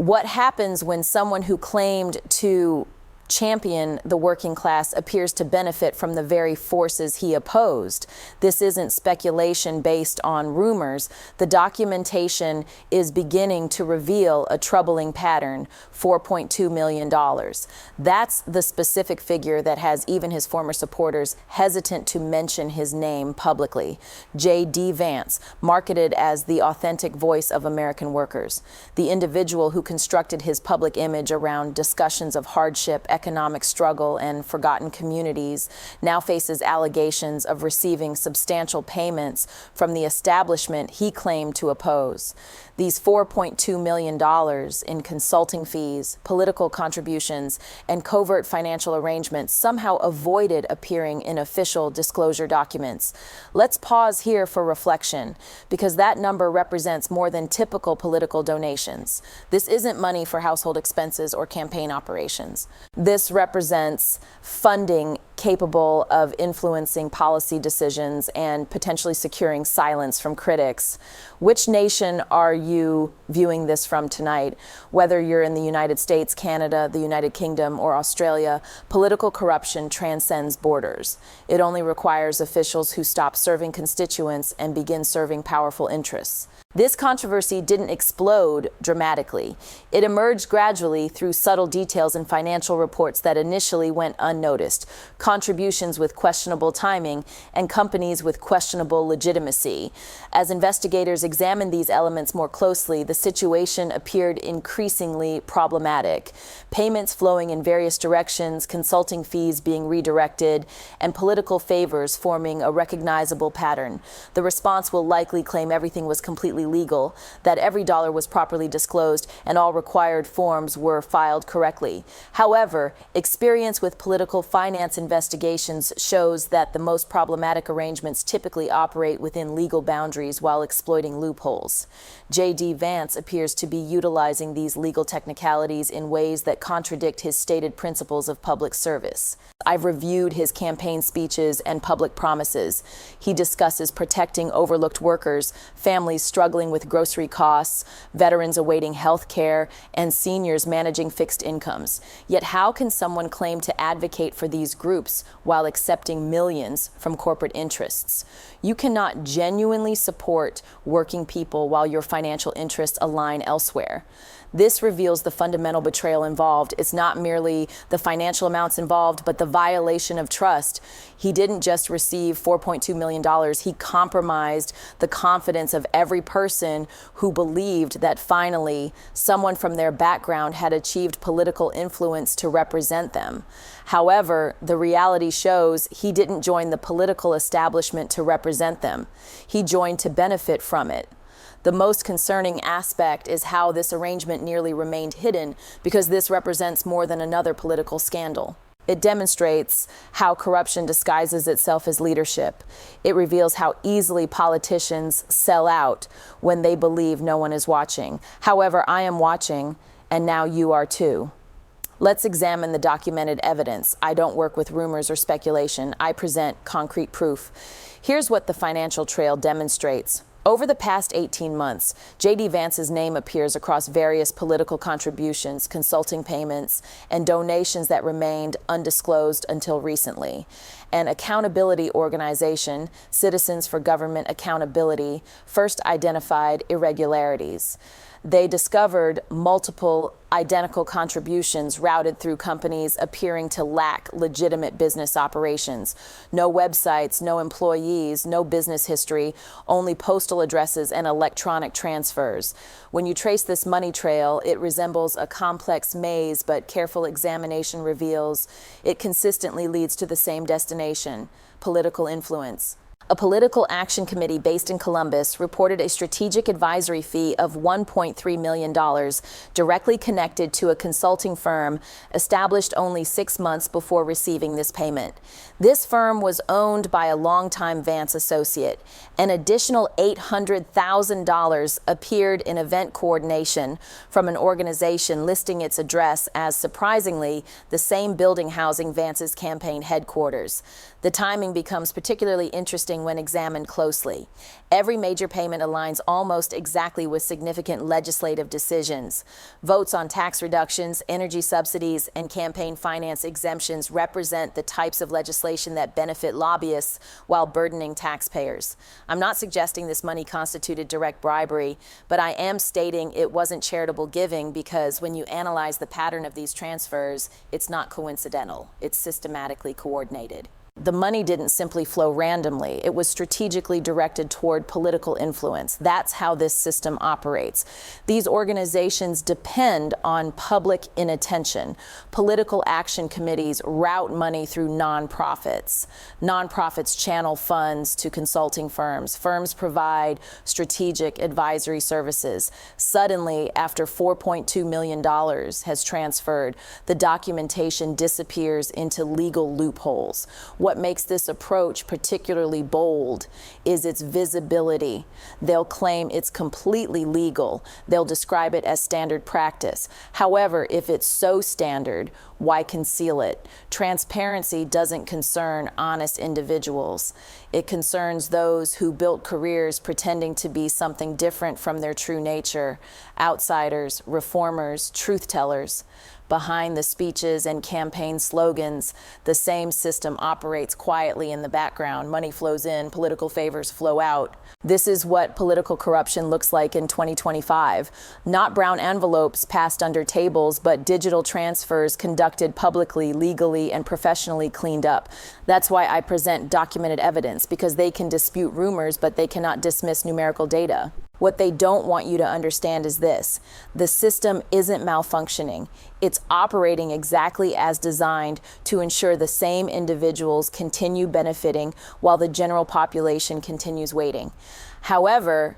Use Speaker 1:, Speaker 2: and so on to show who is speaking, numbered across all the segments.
Speaker 1: What happens when someone who claimed to champion the working class appears to benefit from the very forces he opposed? This isn't speculation based on rumors. The documentation is beginning to reveal a troubling pattern: $4.2 million. That's the specific figure that has even his former supporters hesitant to mention his name publicly. JD Vance, marketed as the authentic voice of American workers, the individual who constructed his public image around discussions of hardship, economic struggle, and forgotten communities, now faces allegations of receiving substantial payments from the establishment he claimed to oppose. These $4.2 million in consulting fees, political contributions, and covert financial arrangements somehow avoided appearing in official disclosure documents. Let's pause here for reflection, because that number represents more than typical political donations. This isn't money for household expenses or campaign operations. This represents funding capable of influencing policy decisions and potentially securing silence from critics. Which nation are you viewing this from tonight? Whether you're in the United States, Canada, the United Kingdom, or Australia, political corruption transcends borders. It only requires officials who stop serving constituents and begin serving powerful interests. This controversy didn't explode dramatically. It emerged gradually through subtle details in financial reports that initially went unnoticed, contributions with questionable timing, and companies with questionable legitimacy. As investigators examined these elements more closely, the situation appeared increasingly problematic. Payments flowing in various directions, consulting fees being redirected, and political favors forming a recognizable pattern. The response will likely claim everything was completely legal, that every dollar was properly disclosed, and all required forms were filed correctly. However, experience with political finance investigations shows that the most problematic arrangements typically operate within legal boundaries while exploiting loopholes. JD Vance appears to be utilizing these legal technicalities in ways that contradict his stated principles of public service. I've reviewed his campaign speeches and public promises. He discusses protecting overlooked workers, families struggling with grocery costs, veterans awaiting health care, and seniors managing fixed incomes. Yet how can someone claim to advocate for these groups while accepting millions from corporate interests? You cannot genuinely support working people while your financial interests align elsewhere. This reveals the fundamental betrayal involved. It's not merely the financial amounts involved, but the violation of trust. He didn't just receive $4.2 million. He compromised the confidence of every person who believed that finally someone from their background had achieved political influence to represent them. However, the reality shows he didn't join the political establishment to represent them. He joined to benefit from it. The most concerning aspect is how this arrangement nearly remained hidden, because this represents more than another political scandal. It demonstrates how corruption disguises itself as leadership. It reveals how easily politicians sell out when they believe no one is watching. However, I am watching, and now you are too. Let's examine the documented evidence. I don't work with rumors or speculation. I present concrete proof. Here's what the financial trail demonstrates. Over the past 18 months, JD Vance's name appears across various political contributions, consulting payments, and donations that remained undisclosed until recently. An accountability organization, Citizens for Government Accountability, first identified irregularities. They discovered multiple identical contributions routed through companies appearing to lack legitimate business operations. No websites, no employees, no business history, only postal addresses and electronic transfers. When you trace this money trail, it resembles a complex maze, but careful examination reveals it consistently leads to the same destination: political influence. A political action committee based in Columbus reported a strategic advisory fee of $1.3 million directly connected to a consulting firm established only 6 months before receiving this payment. This firm was owned by a longtime Vance associate. An additional $800,000 appeared in event coordination from an organization listing its address as, surprisingly, the same building housing Vance's campaign headquarters. The timing becomes particularly interesting striking when examined closely. Every major payment aligns almost exactly with significant legislative decisions. Votes on tax reductions, energy subsidies, and campaign finance exemptions represent the types of legislation that benefit lobbyists while burdening taxpayers. I'm not suggesting this money constituted direct bribery, but I am stating it wasn't charitable giving because when you analyze the pattern of these transfers, it's not coincidental. It's systematically coordinated. The money didn't simply flow randomly. It was strategically directed toward political influence. That's how this system operates. These organizations depend on public inattention. Political action committees route money through nonprofits. Nonprofits channel funds to consulting firms. Firms provide strategic advisory services. Suddenly, after $4.2 million has transferred, the documentation disappears into legal loopholes. What makes this approach particularly bold is its visibility. They'll claim it's completely legal. They'll describe it as standard practice. However, if it's so standard, why conceal it? Transparency doesn't concern honest individuals. It concerns those who built careers pretending to be something different from their true nature. Outsiders, reformers, truth tellers. Behind the speeches and campaign slogans, the same system operates quietly in the background. Money flows in, political favors flow out. This is what political corruption looks like in 2025. Not brown envelopes passed under tables, but digital transfers conducted publicly, legally, and professionally cleaned up. That's why I present documented evidence, because they can dispute rumors, but they cannot dismiss numerical data. What they don't want you to understand is this: the system isn't malfunctioning. It's operating exactly as designed to ensure the same individuals continue benefiting while the general population continues waiting. However,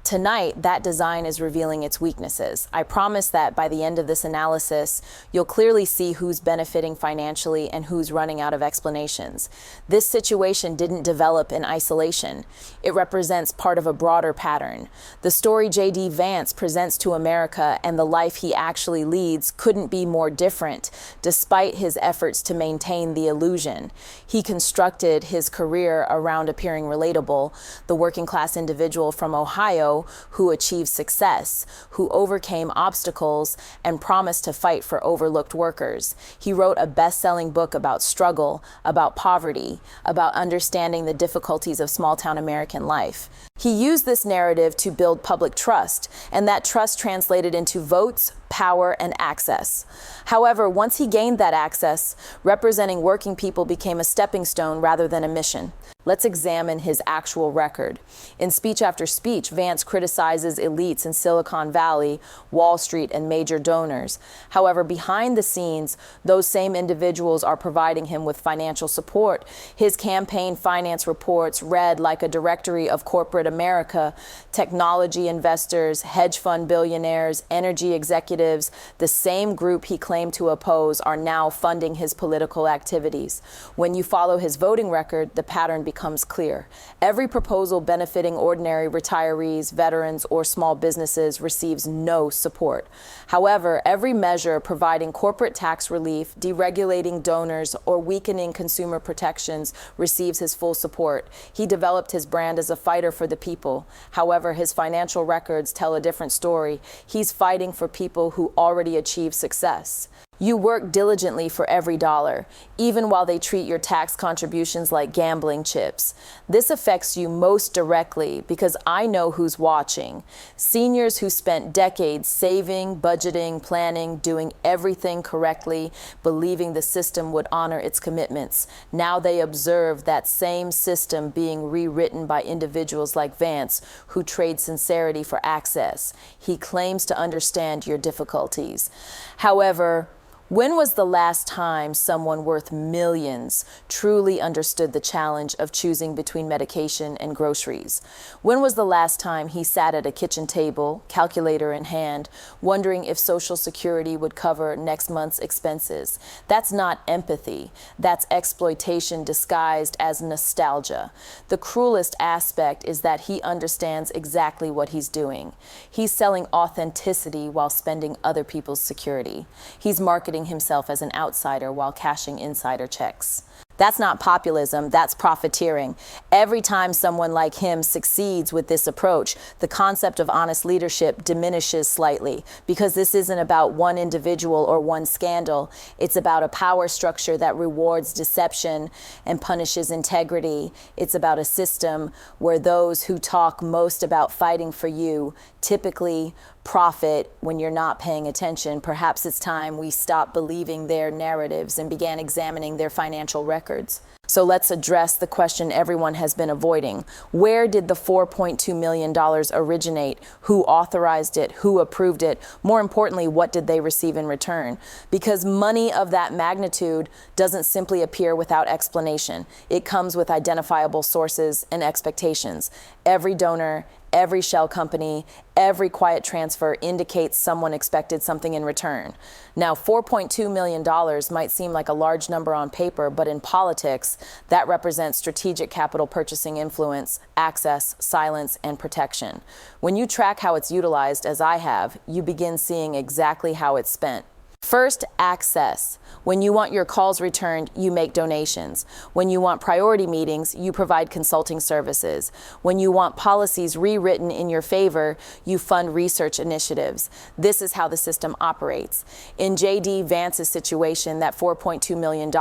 Speaker 1: tonight, that design is revealing its weaknesses. I promise that by the end of this analysis, you'll clearly see who's benefiting financially and who's running out of explanations. This situation didn't develop in isolation. It represents part of a broader pattern. The story JD Vance presents to America and the life he actually leads couldn't be more different, despite his efforts to maintain the illusion. He constructed his career around appearing relatable, the working class individual from Ohio who achieved success, who overcame obstacles and promised to fight for overlooked workers. He wrote a best-selling book about struggle, about poverty, about understanding the difficulties of small-town American life. He used this narrative to build public trust, and that trust translated into votes, power, and access. However, once he gained that access, representing working people became a stepping stone rather than a mission. Let's examine his actual record. In speech after speech, Vance criticizes elites in Silicon Valley, Wall Street, and major donors. However, behind the scenes, those same individuals are providing him with financial support. His campaign finance reports read like a directory of corporate America: technology investors, hedge fund billionaires, energy executives. The same group he claimed to oppose are now funding his political activities. When you follow his voting record, the pattern becomes clear. Every proposal benefiting ordinary retirees, veterans, or small businesses receives no support. However, every measure providing corporate tax relief, deregulating donors, or weakening consumer protections receives his full support. He developed his brand as a fighter for the people. However, his financial records tell a different story. He's fighting for people who already achieved success. You work diligently for every dollar, even while they treat your tax contributions like gambling chips. This affects you most directly because I know who's watching. Seniors who spent decades saving, budgeting, planning, doing everything correctly, believing the system would honor its commitments. Now they observe that same system being rewritten by individuals like Vance, who trade sincerity for access. He claims to understand your difficulties. However, when was the last time someone worth millions truly understood the challenge of choosing between medication and groceries? When was the last time he sat at a kitchen table, calculator in hand, wondering if Social Security would cover next month's expenses? That's not empathy. That's exploitation disguised as nostalgia. The cruelest aspect is that he understands exactly what he's doing. He's selling authenticity while spending other people's security. He's marketing himself as an outsider while cashing insider checks. That's not populism, that's profiteering. Every time someone like him succeeds with this approach, the concept of honest leadership diminishes slightly, because this isn't about one individual or one scandal. It's about a power structure that rewards deception and punishes integrity. It's about a system where those who talk most about fighting for you typically profit when you're not paying attention. Perhaps it's time we stopped believing their narratives and began examining their financial records. So let's address the question everyone has been avoiding. Where did the $4.2 million originate? Who authorized it? Who approved it? More importantly, what did they receive in return? Because money of that magnitude doesn't simply appear without explanation. It comes with identifiable sources and expectations. Every donor, every shell company, every quiet transfer indicates someone expected something in return. Now, $4.2 million might seem like a large number on paper, but in politics, that represents strategic capital purchasing influence, access, silence, and protection. When you track how it's utilized, as I have, you begin seeing exactly how it's spent. First, access. When you want your calls returned, you make donations. When you want priority meetings, you provide consulting services. When you want policies rewritten in your favor, you fund research initiatives. This is how the system operates. In JD Vance's situation, that $4.2 million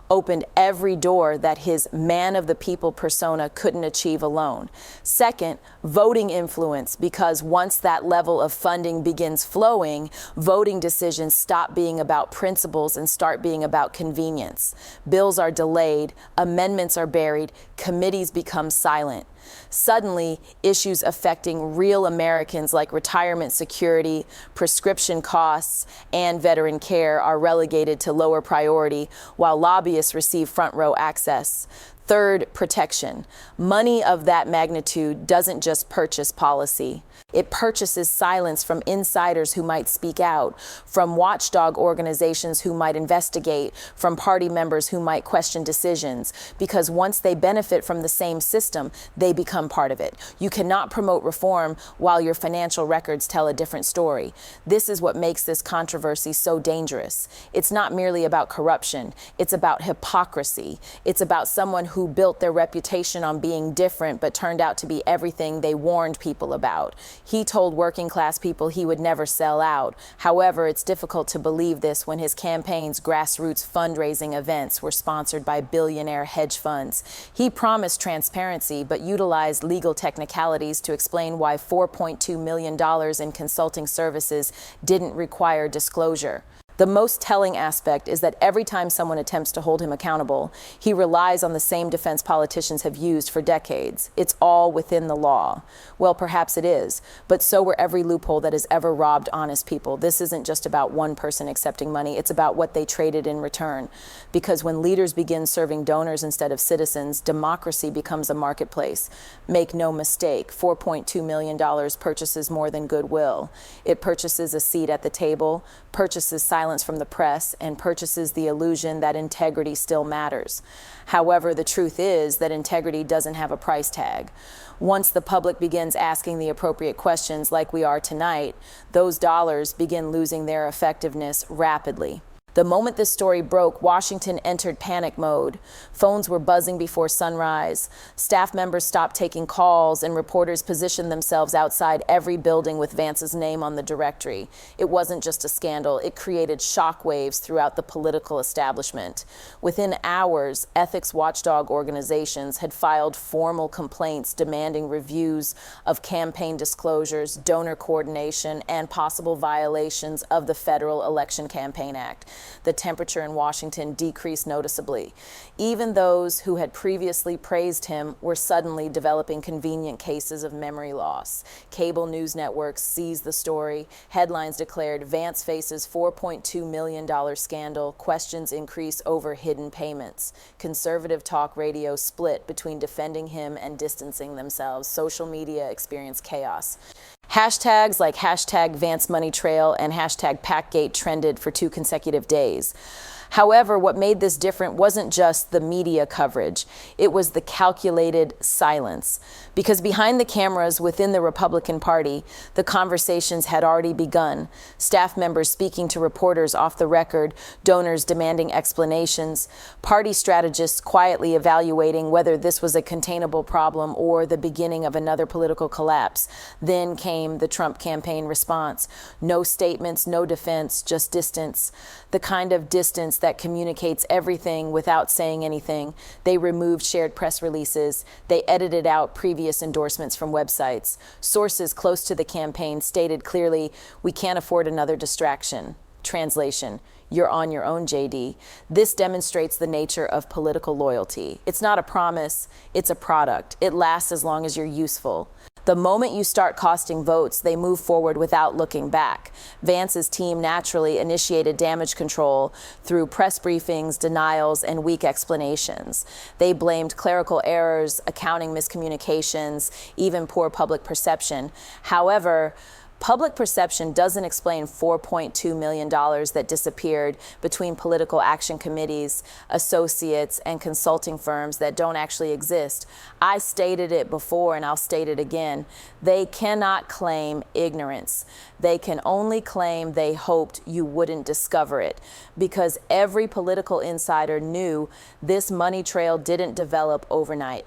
Speaker 1: opened every door that his man of the people persona couldn't achieve alone. Second, voting influence, because once that level of funding begins flowing, voting decisions stop being about principles and start being about convenience. Bills are delayed, amendments are buried, committees become silent. Suddenly, issues affecting real Americans like retirement security, prescription costs, and veteran care are relegated to lower priority, while lobbyists receive front row access. Third, protection. Money of that magnitude doesn't just purchase policy. It purchases silence from insiders who might speak out, from watchdog organizations who might investigate, from party members who might question decisions, because once they benefit from the same system, they become part of it. You cannot promote reform while your financial records tell a different story. This is what makes this controversy so dangerous. It's not merely about corruption. It's about hypocrisy. It's about someone who built their reputation on being different but turned out to be everything they warned people about. He told working class people he would never sell out. However, it's difficult to believe this when his campaign's grassroots fundraising events were sponsored by billionaire hedge funds. He promised transparency but utilized legal technicalities to explain why $4.2 million in consulting services didn't require disclosure. The most telling aspect is that every time someone attempts to hold him accountable, he relies on the same defense politicians have used for decades. It's all within the law. Well, perhaps it is, but so were every loophole that has ever robbed honest people. This isn't just about one person accepting money, it's about what they traded in return. Because when leaders begin serving donors instead of citizens, democracy becomes a marketplace. Make no mistake, $4.2 million purchases more than goodwill. It purchases a seat at the table, purchases silence from the press, and purchases the illusion that integrity still matters. However, the truth is that integrity doesn't have a price tag. Once the public begins asking the appropriate questions like we are tonight, those dollars begin losing their effectiveness rapidly. The moment this story broke, Washington entered panic mode. Phones were buzzing before sunrise. Staff members stopped taking calls, and reporters positioned themselves outside every building with Vance's name on the directory. It wasn't just a scandal. It created shockwaves throughout the political establishment. Within hours, ethics watchdog organizations had filed formal complaints demanding reviews of campaign disclosures, donor coordination, and possible violations of the Federal Election Campaign Act. The temperature in Washington decreased noticeably. Even those who had previously praised him were suddenly developing convenient cases of memory loss. Cable news networks seized the story. Headlines declared, "Vance faces $4.2 million scandal. Questions increase over hidden payments." Conservative talk radio split between defending him and distancing themselves. Social media experienced chaos. Hashtags like hashtag Vance Money Trail and hashtag Packgate trended for 2 consecutive days. However, what made this different wasn't just the media coverage. It was the calculated silence. Because behind the cameras within the Republican Party, the conversations had already begun. Staff members speaking to reporters off the record, donors demanding explanations, party strategists quietly evaluating whether this was a containable problem or the beginning of another political collapse. Then came the Trump campaign response. No statements, no defense, just distance. The kind of distance that communicates everything without saying anything. They removed shared press releases. They edited out previous endorsements from websites. Sources close to the campaign stated clearly, "We can't afford another distraction." Translation: "You're on your own, JD." This demonstrates the nature of political loyalty. It's not a promise, it's a product. It lasts as long as you're useful. The moment you start costing votes, they move forward without looking back. Vance's team naturally initiated damage control through press briefings, denials, and weak explanations. They blamed clerical errors, accounting miscommunications, even poor public perception. However, public perception doesn't explain $4.2 million that disappeared between political action committees, associates, and consulting firms that don't actually exist. I stated it before and I'll state it again. They cannot claim ignorance. They can only claim they hoped you wouldn't discover it, because every political insider knew this money trail didn't develop overnight.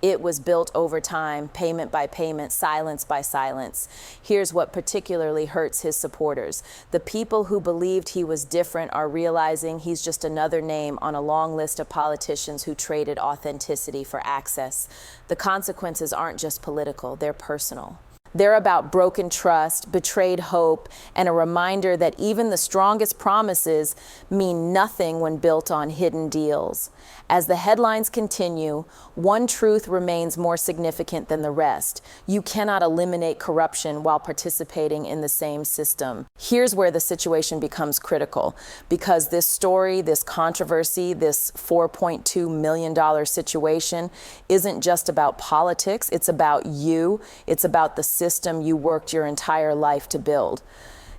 Speaker 1: It was built over time, payment by payment, silence by silence. Here's what particularly hurts his supporters. The people who believed he was different are realizing he's just another name on a long list of politicians who traded authenticity for access. The consequences aren't just political, they're personal. They're about broken trust, betrayed hope, and a reminder that even the strongest promises mean nothing when built on hidden deals. As the headlines continue, one truth remains more significant than the rest. You cannot eliminate corruption while participating in the same system. Here's where the situation becomes critical, because this story, this controversy, this $4.2 million situation isn't just about politics. It's about you. It's about the system you worked your entire life to build,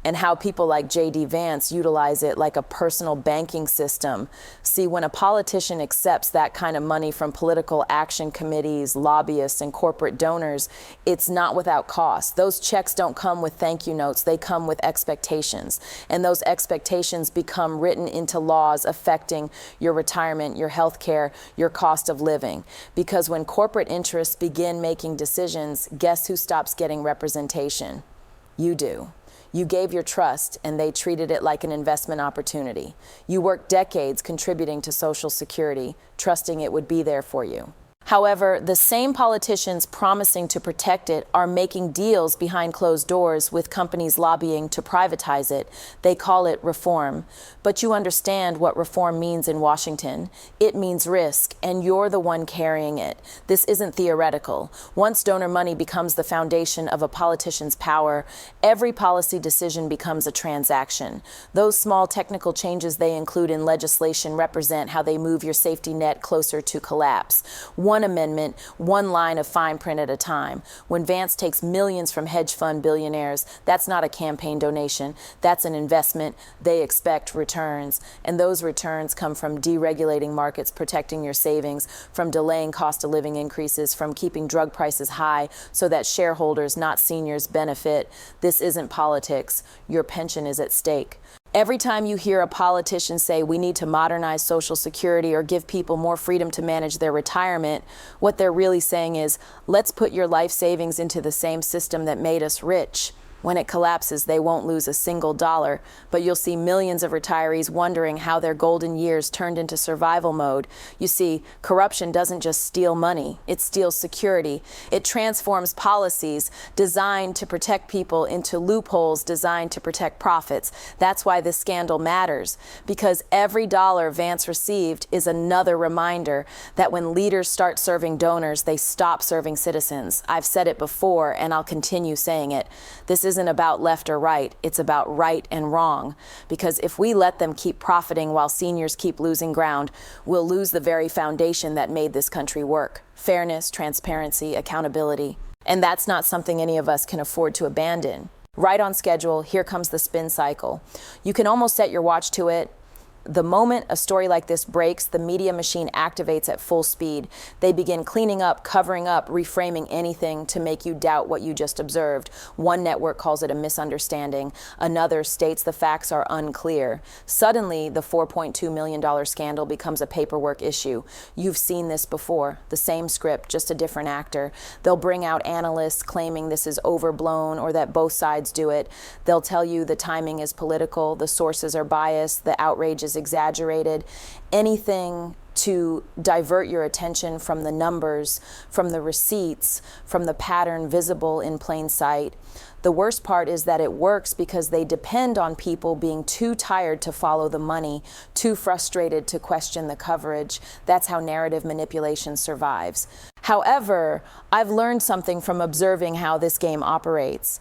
Speaker 1: and how people like JD Vance utilize it like a personal banking system. See, when a politician accepts that kind of money from political action committees, lobbyists, and corporate donors, it's not without cost. Those checks don't come with thank you notes, they come with expectations. And those expectations become written into laws affecting your retirement, your health care, your cost of living. Because when corporate interests begin making decisions, guess who stops getting representation? You do. You gave your trust, and they treated it like an investment opportunity. You worked decades contributing to Social Security, trusting it would be there for you. However, the same politicians promising to protect it are making deals behind closed doors with companies lobbying to privatize it. They call it reform. But you understand what reform means in Washington. It means risk, and you're the one carrying it. This isn't theoretical. Once donor money becomes the foundation of a politician's power, every policy decision becomes a transaction. Those small technical changes they include in legislation represent how they move your safety net closer to collapse. One amendment, one line of fine print at a time. When Vance takes millions from hedge fund billionaires, that's not a campaign donation. That's an investment. They expect returns. And those returns come from deregulating markets, protecting your savings, from delaying cost of living increases, from keeping drug prices high so that shareholders, not seniors, benefit. This isn't politics. Your pension is at stake. Every time you hear a politician say we need to modernize Social Security or give people more freedom to manage their retirement, what they're really saying is, let's put your life savings into the same system that made us rich. When it collapses, they won't lose a single dollar, but you'll see millions of retirees wondering how their golden years turned into survival mode. You see, corruption doesn't just steal money, it steals security. It transforms policies designed to protect people into loopholes designed to protect profits. That's why this scandal matters, because every dollar Vance received is another reminder that when leaders start serving donors, they stop serving citizens. I've said it before, and I'll continue saying it. This isn't about left or right, it's about right and wrong. Because if we let them keep profiting while seniors keep losing ground, we'll lose the very foundation that made this country work. Fairness, transparency, accountability. And that's not something any of us can afford to abandon. Right on schedule, here comes the spin cycle. You can almost set your watch to it. The moment a story like this breaks, the media machine activates at full speed. They begin cleaning up, covering up, reframing anything to make you doubt what you just observed. One network calls it a misunderstanding. Another states the facts are unclear. Suddenly, the $4.2 million scandal becomes a paperwork issue. You've seen this before. The same script, just a different actor. They'll bring out analysts claiming this is overblown or that both sides do it. They'll tell you the timing is political, the sources are biased, the outrage is exaggerated. Anything to divert your attention from the numbers, from the receipts, from the pattern visible in plain sight. The worst part is that it works because they depend on people being too tired to follow the money, too frustrated to question the coverage. That's how narrative manipulation survives. However, I've learned something from observing how this game operates.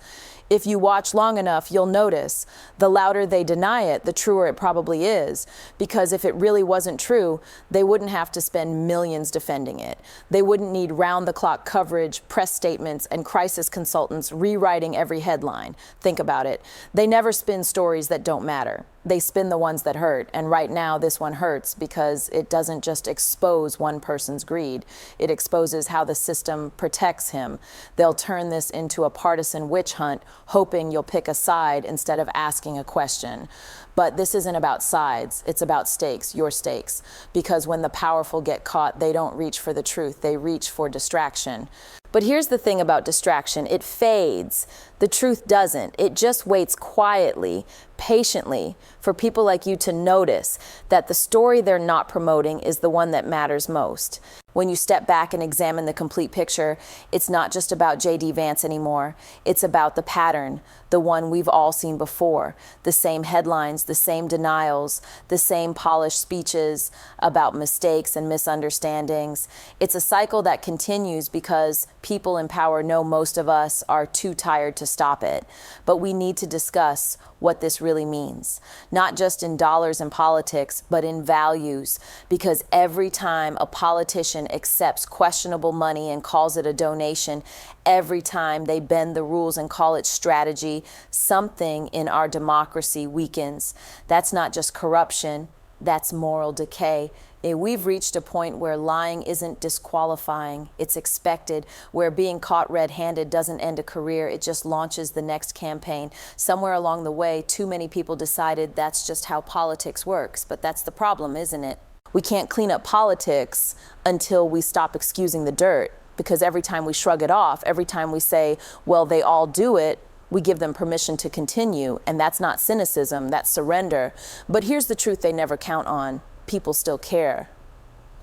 Speaker 1: If you watch long enough, you'll notice the louder they deny it, the truer it probably is. Because if it really wasn't true, they wouldn't have to spend millions defending it. They wouldn't need round-the-clock coverage, press statements, and crisis consultants rewriting every headline. Think about it. They never spin stories that don't matter. They spin the ones that hurt, and right now this one hurts because it doesn't just expose one person's greed. It exposes how the system protects him. They'll turn this into a partisan witch hunt, hoping you'll pick a side instead of asking a question. But this isn't about sides, it's about stakes, your stakes. Because when the powerful get caught, they don't reach for the truth, they reach for distraction. But here's the thing about distraction, it fades. The truth doesn't. It just waits quietly, patiently, for people like you to notice that the story they're not promoting is the one that matters most. When you step back and examine the complete picture, it's not just about JD Vance anymore. It's about the pattern, the one we've all seen before. The same headlines, the same denials, the same polished speeches about mistakes and misunderstandings. It's a cycle that continues because people in power know most of us are too tired to stop it. But we need to discuss what this really means, not just in dollars and politics, but in values, because every time a politician accepts questionable money and calls it a donation, every time they bend the rules and call it strategy, something in our democracy weakens. That's not just corruption, that's moral decay. We've reached a point where lying isn't disqualifying, it's expected, where being caught red-handed doesn't end a career, it just launches the next campaign. Somewhere along the way, too many people decided that's just how politics works, but that's the problem, isn't it? We can't clean up politics until we stop excusing the dirt, because every time we shrug it off, every time we say, well, they all do it, we give them permission to continue, and that's not cynicism, that's surrender. But here's the truth they never count on. People still care.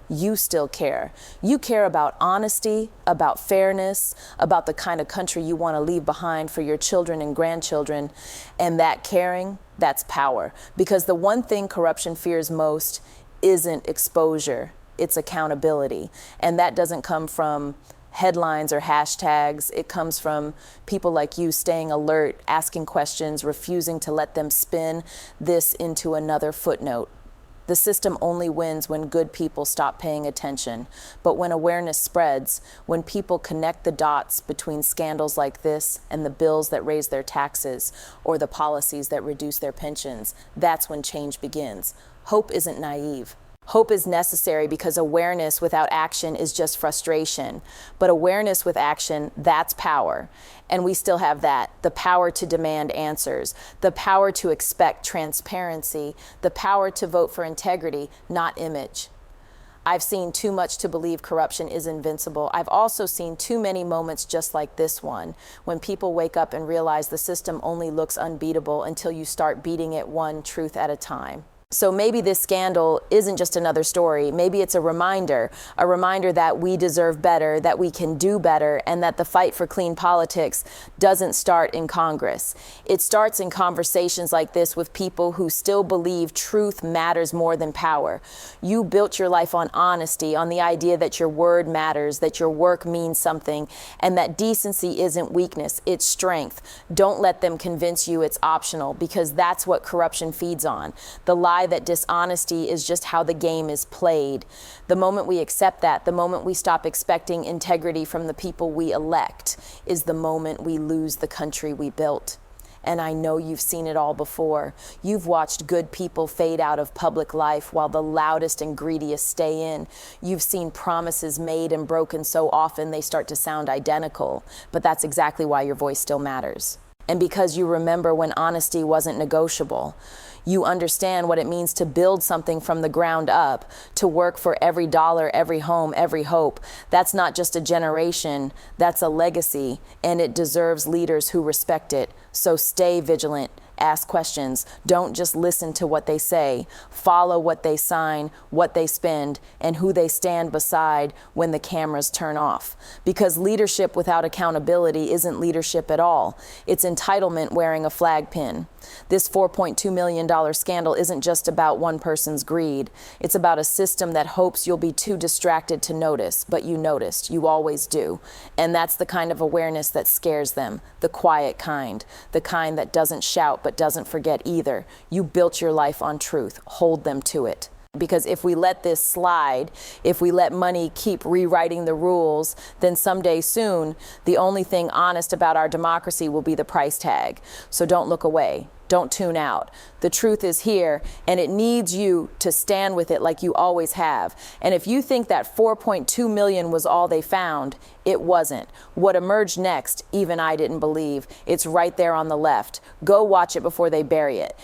Speaker 1: You still care. You care about honesty, about fairness, about the kind of country you want to leave behind for your children and grandchildren. And that caring, that's power. Because the one thing corruption fears most isn't exposure, it's accountability. And that doesn't come from headlines or hashtags. It comes from people like you staying alert, asking questions, refusing to let them spin this into another footnote. The system only wins when good people stop paying attention. But when awareness spreads, when people connect the dots between scandals like this and the bills that raise their taxes or the policies that reduce their pensions, that's when change begins. Hope isn't naive. Hope is necessary because awareness without action is just frustration. But awareness with action, that's power. And we still have that, the power to demand answers, the power to expect transparency, the power to vote for integrity, not image. I've seen too much to believe corruption is invincible. I've also seen too many moments just like this one, when people wake up and realize the system only looks unbeatable until you start beating it one truth at a time. So maybe this scandal isn't just another story. Maybe it's a reminder that we deserve better, that we can do better, and that the fight for clean politics doesn't start in Congress. It starts in conversations like this with people who still believe truth matters more than power. You built your life on honesty, on the idea that your word matters, that your work means something, and that decency isn't weakness, it's strength. Don't let them convince you it's optional, because that's what corruption feeds on. The lie that dishonesty is just how the game is played. The moment we accept that, the moment we stop expecting integrity from the people we elect, is the moment we lose the country we built. And I know you've seen it all before. You've watched good people fade out of public life while the loudest and greediest stay in. You've seen promises made and broken so often they start to sound identical. But that's exactly why your voice still matters. And because you remember when honesty wasn't negotiable. You understand what it means to build something from the ground up, to work for every dollar, every home, every hope. That's not just a generation, that's a legacy, and it deserves leaders who respect it. So stay vigilant. Ask questions. Don't just listen to what they say. Follow what they sign, what they spend, and who they stand beside when the cameras turn off. Because leadership without accountability isn't leadership at all. It's entitlement wearing a flag pin. This $4.2 million scandal isn't just about one person's greed. It's about a system that hopes you'll be too distracted to notice, but you noticed. You always do. And that's the kind of awareness that scares them, the quiet kind, the kind that doesn't shout but doesn't forget either. You built your life on truth. Hold them to it. Because if we let this slide, if we let money keep rewriting the rules, then someday soon, the only thing honest about our democracy will be the price tag. So don't look away. Don't tune out. The truth is here, and it needs you to stand with it like you always have. And if you think that 4.2 million was all they found, it wasn't. What emerged next, even I didn't believe. It's right there on the left. Go watch it before they bury it.